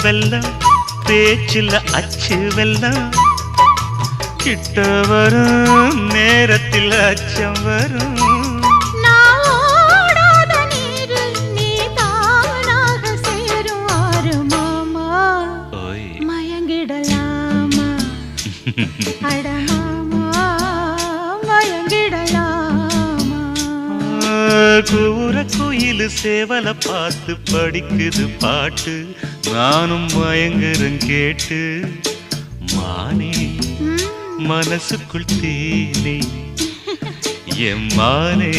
வெல்லம் பேச்சில் அச்சு வெல்லம் கிட்ட வரும் நேரத்தில் அச்சம் வரும் கூற குயிலு சேவல பார்த்து படிக்குது பாட்டு நானும் மயங்குறேன் கேட்டு மானே மனசுக்குள் தேனே எம்மானே